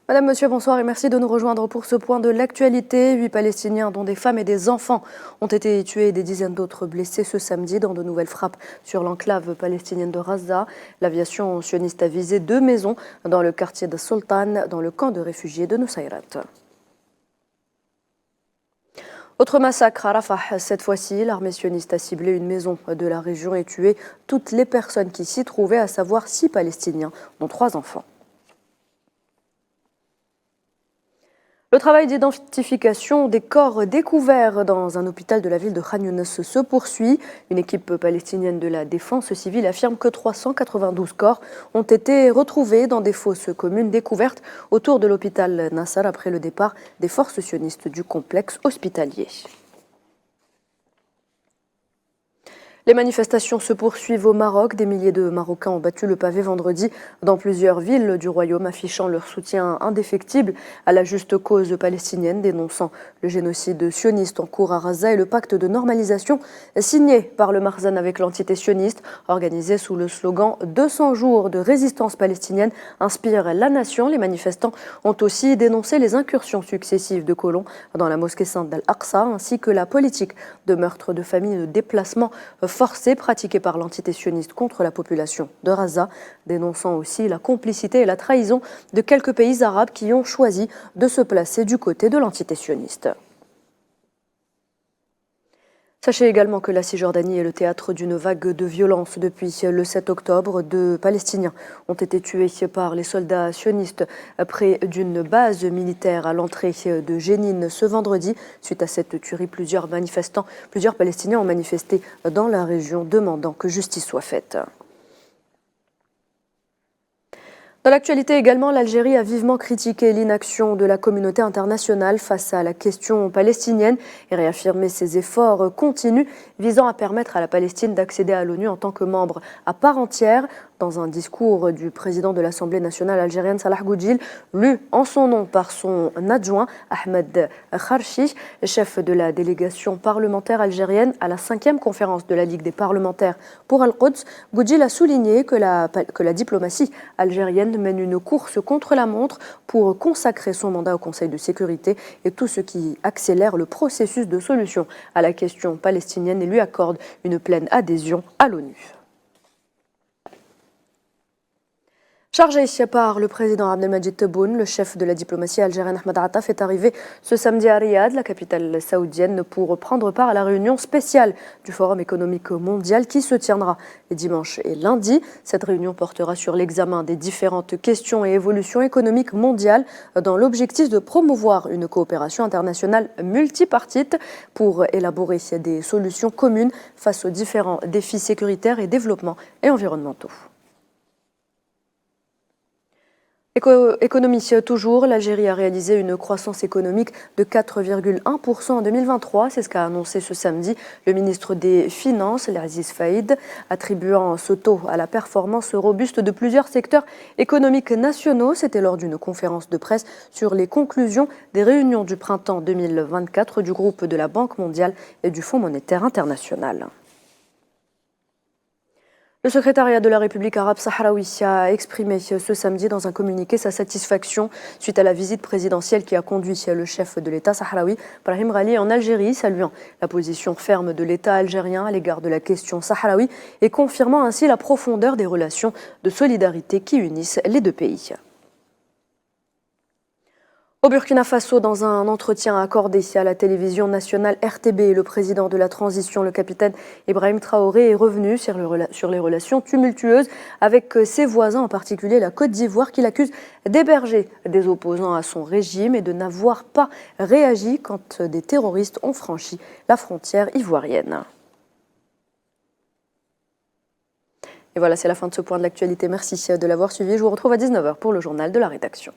Madame, Monsieur, bonsoir et merci de nous rejoindre pour ce point de l'actualité. 8 Palestiniens, dont des femmes et des enfants, ont été tués et des dizaines d'autres blessés ce samedi dans de nouvelles frappes sur l'enclave palestinienne de Gaza. L'aviation sioniste a visé 2 maisons dans le quartier de Sultan, dans le camp de réfugiés de Nusayrat. Autre massacre à Rafah. Cette fois-ci, l'armée sioniste a ciblé une maison de la région et tué toutes les personnes qui s'y trouvaient, à savoir 6 Palestiniens, dont 3 enfants. Le travail d'identification des corps découverts dans un hôpital de la ville de Khan Younes se poursuit. Une équipe palestinienne de la défense civile affirme que 392 corps ont été retrouvés dans des fosses communes découvertes autour de l'hôpital Nasser après le départ des forces sionistes du complexe hospitalier. Les manifestations se poursuivent au Maroc. Des milliers de Marocains ont battu le pavé vendredi dans plusieurs villes du royaume, affichant leur soutien indéfectible à la juste cause palestinienne, dénonçant le génocide sioniste en cours à Gaza et le pacte de normalisation signé par le Marzan avec l'entité sioniste, organisé sous le slogan « 200 jours de résistance palestinienne inspire la nation ». Les manifestants ont aussi dénoncé les incursions successives de colons dans la mosquée sainte d'Al-Aqsa, ainsi que la politique de meurtre de familles et de déplacement forcés pratiquée par l'entité sioniste contre la population de Gaza, dénonçant aussi la complicité et la trahison de quelques pays arabes qui ont choisi de se placer du côté de l'entité sioniste. Sachez également que la Cisjordanie est le théâtre d'une vague de violence depuis le 7 octobre. 2 Palestiniens ont été tués par les soldats sionistes près d'une base militaire à l'entrée de Jénine ce vendredi. Suite à cette tuerie, plusieurs Palestiniens ont manifesté dans la région demandant que justice soit faite. Dans l'actualité également, l'Algérie a vivement critiqué l'inaction de la communauté internationale face à la question palestinienne et réaffirmé ses efforts continus visant à permettre à la Palestine d'accéder à l'ONU en tant que membre à part entière. Dans un discours du président de l'Assemblée nationale algérienne, Salah Goudjil, lu en son nom par son adjoint Ahmed Kharchi, chef de la délégation parlementaire algérienne à la 5e conférence de la Ligue des parlementaires pour Al-Quds, Goudjil a souligné que la diplomatie algérienne mène une course contre la montre pour consacrer son mandat au Conseil de sécurité et tout ce qui accélère le processus de solution à la question palestinienne et lui accorde une pleine adhésion à l'ONU. Chargé par le président Abdelmadjid Tebboune, le chef de la diplomatie algérienne Ahmed Attaf est arrivé ce samedi à Riyad, la capitale saoudienne, pour prendre part à la réunion spéciale du Forum économique mondial qui se tiendra les dimanches et lundis. Cette réunion portera sur l'examen des différentes questions et évolutions économiques mondiales dans l'objectif de promouvoir une coopération internationale multipartite pour élaborer des solutions communes face aux différents défis sécuritaires et développement et environnementaux. Économie toujours, l'Algérie a réalisé une croissance économique de 4,1% en 2023. C'est ce qu'a annoncé ce samedi le ministre des Finances, Aziz Faïd, attribuant ce taux à la performance robuste de plusieurs secteurs économiques nationaux. C'était lors d'une conférence de presse sur les conclusions des réunions du printemps 2024 du groupe de la Banque mondiale et du Fonds monétaire international. Le secrétariat de la République arabe sahraoui a exprimé ce samedi dans un communiqué sa satisfaction suite à la visite présidentielle qui a conduit le chef de l'État sahraoui, Brahim Ghali, en Algérie, saluant la position ferme de l'État algérien à l'égard de la question sahraoui et confirmant ainsi la profondeur des relations de solidarité qui unissent les deux pays. Au Burkina Faso, dans un entretien accordé à la télévision nationale RTB, le président de la transition, le capitaine Ibrahim Traoré, est revenu sur les relations tumultueuses avec ses voisins, en particulier la Côte d'Ivoire, qu'il accuse d'héberger des opposants à son régime et de n'avoir pas réagi quand des terroristes ont franchi la frontière ivoirienne. Et voilà, c'est la fin de ce point de l'actualité. Merci de l'avoir suivi. Je vous retrouve à 19h pour le journal de la rédaction.